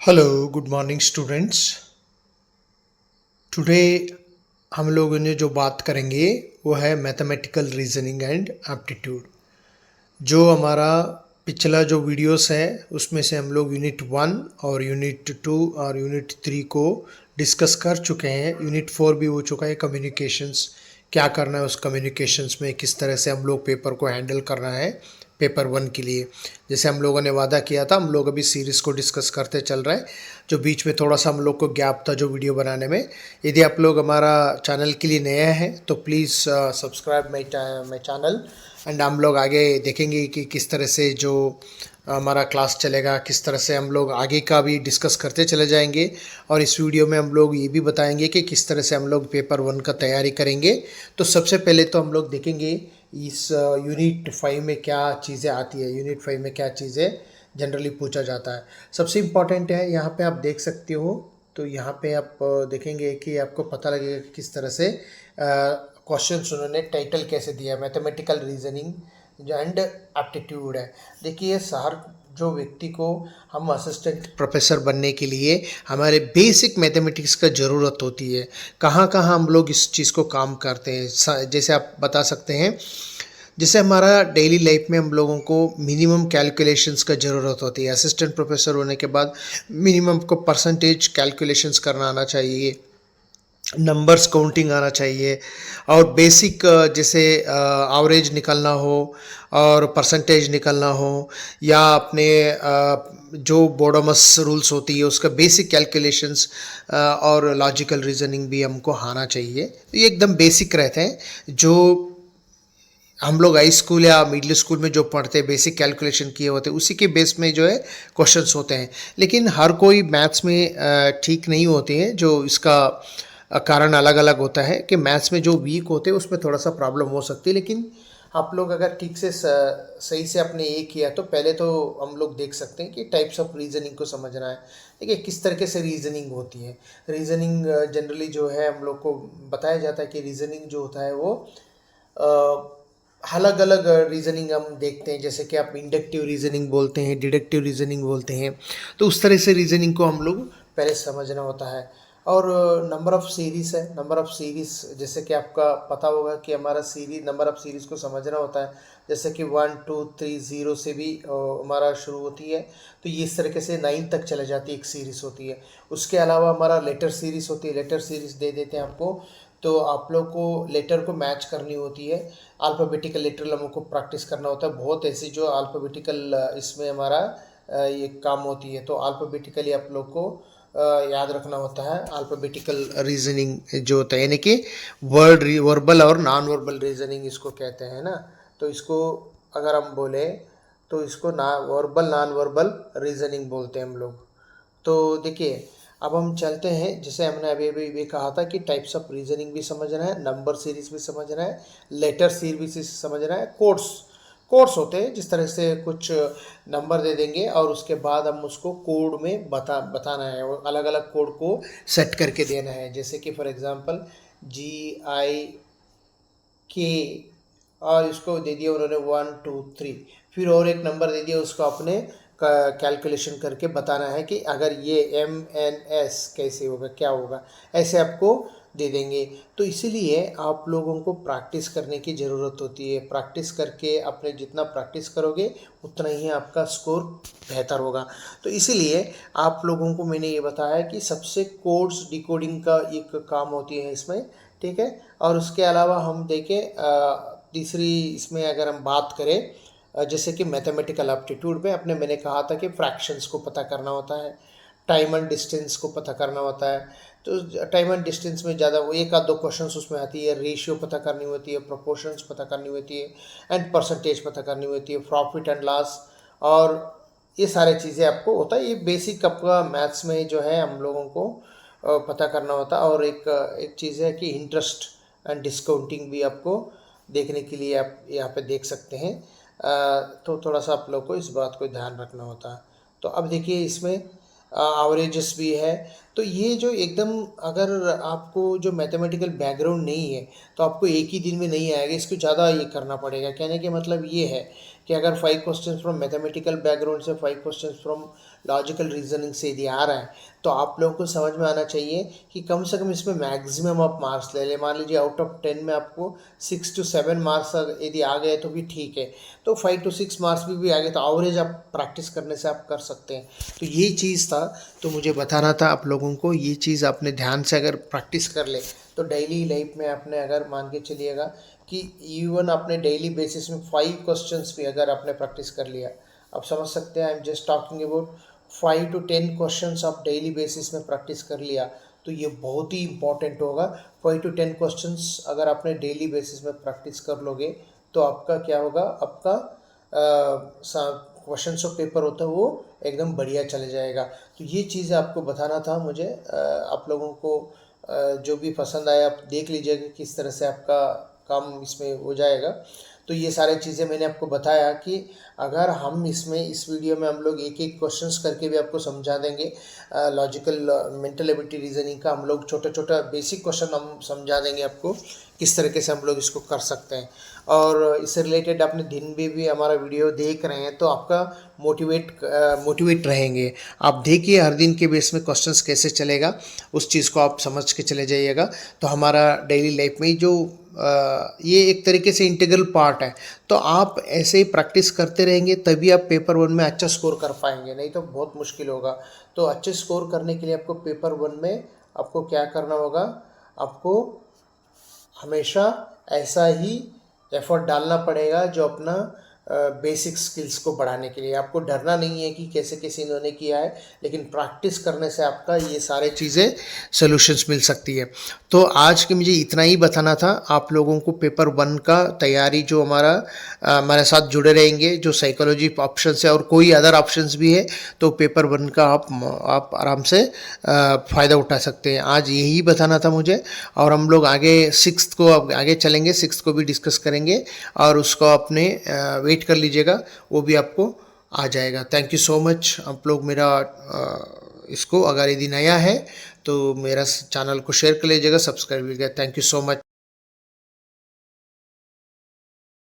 Hello good morning students. Today हम लोगों ने जो बात करेंगे वो है मैथमेटिकल रीजनिंग एंड एप्टीट्यूड। जो हमारा पिछला जो वीडियोस है उसमें से हम लोग यूनिट 1 और यूनिट 2 और यूनिट 3 को डिस्कस कर चुके हैं। यूनिट 4 भी हो चुका है, कम्युनिकेशंस क्या करना है, उस कम्युनिकेशंस में किस तरह से हम लोग पेपर को हैंडल करना है पेपर 1 के लिए। जैसे हम लोगों ने वादा किया था, हम लोग अभी सीरीज़ को डिस्कस करते चल रहे हैं। जो बीच में थोड़ा सा हम लोग को गैप था जो वीडियो बनाने में। यदि आप लोग हमारा चैनल के लिए नया हैं तो please subscribe my channel and हम लोग आगे देखेंगे कि किस तरह से जो हमारा क्लास चलेगा, किस तरह से हम लोग आगे का भी डिस्कस करते चले जाएंगे। और इस वीडियो में हम लोग ये भी बताएंगे कि किस तरह से हम लोग पेपर 1 का तैयारी करेंगे। तो सबसे पहले तो हम लोग देखेंगे इस यूनिट 5 में क्या चीज़ें आती है, यूनिट 5 में क्या चीज़ें जनरली पूछा जाता है। सबसे इम्पॉर्टेंट है, यहाँ पे आप देख सकते हो। तो यहाँ पे आप देखेंगे कि आपको पता लगेगा कि किस तरह से क्वेश्चन उन्होंने टाइटल कैसे दिया, मैथमेटिकल रीजनिंग एंड एप्टीट्यूड है। देखिए हर जो व्यक्ति को हम असिस्टेंट प्रोफेसर बनने के लिए हमारे बेसिक मैथमेटिक्स का ज़रूरत होती है। कहाँ कहाँ हम लोग इस चीज़ को काम करते हैं, जैसे आप बता सकते हैं। जैसे हमारा डेली लाइफ में हम लोगों को मिनिमम कैलकुलेशंस का ज़रूरत होती है। असिस्टेंट प्रोफेसर होने के बाद मिनिमम को परसेंटेज कैलकुलेशंस करना आना चाहिए, नंबर्स काउंटिंग आना चाहिए, और बेसिक जैसे एवरेज निकलना हो और परसेंटेज निकलना हो, या अपने जो बोडोमस रूल्स होती है उसका बेसिक कैलकुलेशंस और लॉजिकल रीजनिंग भी हमको आना चाहिए। तो ये एकदम बेसिक रहते हैं जो हम लोग हाई स्कूल या मिडिल स्कूल में जो पढ़ते हैं, बेसिक कैलकुलेशन किए होते हैं, उसी के बेस में जो है क्वेश्चंस होते हैं। लेकिन हर कोई मैथ्स में ठीक नहीं होते हैं। जो इसका कारण अलग अलग होता है कि मैथ्स में जो वीक होते हैं उसमें थोड़ा सा प्रॉब्लम हो सकती है। लेकिन आप लोग अगर ठीक से सही से आपने ये किया तो पहले तो हम लोग देख सकते हैं कि टाइप्स ऑफ रीजनिंग को समझना है। देखिए किस तरीके से रीजनिंग होती है। रीजनिंग जनरली जो है हम लोग को बताया जाता है कि रीजनिंग जो होता है वो अलग अलग रीजनिंग हम देखते हैं। जैसे कि आप इंडक्टिव रीजनिंग बोलते हैं, डिडक्टिव रीजनिंग बोलते हैं। तो उस तरह से रीजनिंग को हम लोग पहले समझना होता है। और नंबर ऑफ़ सीरीज़ है, नंबर ऑफ़ सीरीज़ जैसे कि आपका पता होगा कि हमारा सीरीज नंबर ऑफ़ सीरीज़ को समझना होता है। जैसे कि 1 2 3 0 से भी हमारा शुरू होती है। तो ये इस तरीके से 9 तक चले जाती है, एक सीरीज़ होती है। उसके अलावा हमारा लेटर सीरीज़ होती है, लेटर सीरीज़ दे देते हैं आपको। तो आप लोग को लेटर को मैच करनी होती है। अल्फ़ाबेटिकल लेटर हम को प्रैक्टिस करना होता है। बहुत ऐसी जो अल्फ़ाबेटिकल इसमें हमारा ये काम होती है। तो अल्फ़ाबेटिकली आप लोग को याद रखना होता है। अल्फ़ाबेटिकल रीजनिंग जो होता है, यानी कि वर्बल और नॉन वर्बल रीजनिंग इसको कहते हैं ना। तो इसको अगर हम बोले तो इसको ना वर्बल नॉन वर्बल रीजनिंग बोलते हैं हम लोग। तो देखिए अब हम चलते हैं। जैसे हमने अभी अभी भी कहा था कि टाइप्स ऑफ रीजनिंग भी समझना है, नंबर सीरीज भी समझना है, लेटर सीरीज भी समझना है, कोड्स कोड्स होते हैं। जिस तरह से कुछ नंबर दे देंगे और उसके बाद हम उसको कोड में बताना है और अलग अलग कोड को सेट करके देना है। जैसे कि फॉर एग्जांपल GIK, और इसको दे दिया उन्होंने 1 2 3, फिर और एक नंबर दे दिया, उसको अपने कैलकुलेशन करके बताना है कि अगर ये MNS कैसे होगा, क्या होगा, ऐसे आपको दे देंगे। तो इसीलिए आप लोगों को प्रैक्टिस करने की ज़रूरत होती है। प्रैक्टिस करके अपने जितना प्रैक्टिस करोगे उतना ही आपका स्कोर बेहतर होगा। तो इसीलिए आप लोगों को मैंने ये बताया कि सबसे कोड्स डिकोडिंग का एक काम होती है इसमें, ठीक है। और उसके अलावा हम देखें तीसरी इसमें अगर हम बात करें जैसे कि मैथमेटिकल एप्टीट्यूड में अपने मैंने कहा था कि फ्रैक्शंस को पता करना होता है, टाइम एंड डिस्टेंस को पता करना होता है। तो टाइम एंड डिस्टेंस में ज़्यादा वो एक आध दो क्वेश्चंस उसमें आती है। रेशियो पता करनी होती है, प्रोपोर्शंस पता करनी होती है, एंड परसेंटेज पता करनी होती है, प्रॉफिट एंड लॉस, और ये सारी चीज़ें आपको होता है। ये बेसिक आपका मैथ्स में जो है हम लोगों को पता करना होता है। और एक चीज़ है कि इंटरेस्ट एंड डिस्काउंटिंग भी आपको देखने के लिए आप यहाँ पे देख सकते हैं। तो थोड़ा सा आप लोग को इस बात को ध्यान रखना होता है। तो अब देखिए इसमें एवरेजेस भी है। तो ये जो एकदम अगर आपको जो मैथमेटिकल बैकग्राउंड नहीं है तो आपको एक ही दिन में नहीं आएगा, इसको ज़्यादा ये करना पड़ेगा। कहने के मतलब ये है कि अगर 5 क्वेश्चन फ्रॉम मैथमेटिकल बैकग्राउंड से 5 क्वेश्चन फ्रॉम लॉजिकल रीजनिंग से यदि आ रहा है तो आप लोगों को समझ में आना चाहिए कि कम से कम इसमें मैक्सिमम आप मार्क्स ले लें। मान लीजिए आउट ऑफ 10 में आपको 6 to 7 मार्क्स यदि आ गए तो भी ठीक है, तो 5 to 6 मार्क्स भी आ गए तो एवरेज आप प्रैक्टिस करने से आप कर सकते हैं। तो ये चीज़ था, तो मुझे बताना था आप लोगों को। ये चीज़ आपने ध्यान से अगर प्रैक्टिस कर ले तो डेली लाइफ में आपने अगर मान के चलिएगा कि इवन आपने डेली बेसिस में 5 क्वेश्चंस भी अगर आपने प्रैक्टिस कर लिया, आप समझ सकते हैं, I am just talking about 5 to 10 questions आप डेली बेसिस में प्रैक्टिस कर लिया तो ये बहुत ही इंपॉर्टेंट होगा। 5 to 10 क्वेश्चंस अगर आपने डेली बेसिस में प्रैक्टिस कर लोगे तो आपका क्या होगा, आपका क्वेश्चन ऑफ पेपर होता है वो एकदम बढ़िया चले जाएगा। तो ये चीज़ें आपको बताना था मुझे। आप लोगों को जो भी पसंद आया आप देख लीजिएगा किस तरह से आपका काम इसमें हो जाएगा। तो ये सारी चीज़ें मैंने आपको बताया कि अगर हम इसमें इस वीडियो में हम लोग एक एक क्वेश्चंस करके भी आपको समझा देंगे। लॉजिकल मेंटल एबिलिटी रीजनिंग का हम लोग छोटा छोटा बेसिक क्वेश्चन हम समझा देंगे आपको किस तरीके से हम लोग इसको कर सकते हैं। और इससे रिलेटेड आपने दिन भी हमारा वीडियो देख रहे हैं तो आपका मोटिवेट रहेंगे। आप देखिए हर दिन के बेस में क्वेश्चंस कैसे चलेगा, उस चीज़ को आप समझ के चले जाइएगा। तो हमारा डेली लाइफ में जो ये एक तरीके से इंटीग्रल पार्ट है, तो आप ऐसे ही प्रैक्टिस करते रहेंगे तभी आप पेपर 1 में अच्छा स्कोर कर पाएंगे, नहीं तो बहुत मुश्किल होगा। तो अच्छे स्कोर करने के लिए आपको पेपर 1 में आपको क्या करना होगा, आपको हमेशा ऐसा ही एफर्ट डालना पड़ेगा जो अपना बेसिक स्किल्स को बढ़ाने के लिए। आपको डरना नहीं है कि कैसे कैसे इन्होंने किया है, लेकिन प्रैक्टिस करने से आपका ये सारे चीज़ें सॉल्यूशंस मिल सकती है। तो आज के मुझे इतना ही बताना था आप लोगों को। पेपर 1 का तैयारी जो हमारे साथ जुड़े रहेंगे, जो साइकोलॉजी ऑप्शन है और कोई अदर ऑप्शंस भी है, तो पेपर 1 का आप आराम से फ़ायदा उठा सकते हैं। आज यही बताना था मुझे। और हम लोग आगे 6th को आगे चलेंगे, 6th को भी डिस्कस करेंगे और उसको अपने वेट कर लीजिएगा, वो भी आपको आ जाएगा। Thank you so much. आप लोग मेरा इसको अगर यदि नया है तो मेरा चैनल को शेयर कर लीजिएगा, सब्सक्राइब कीजिएगा। Thank you so much.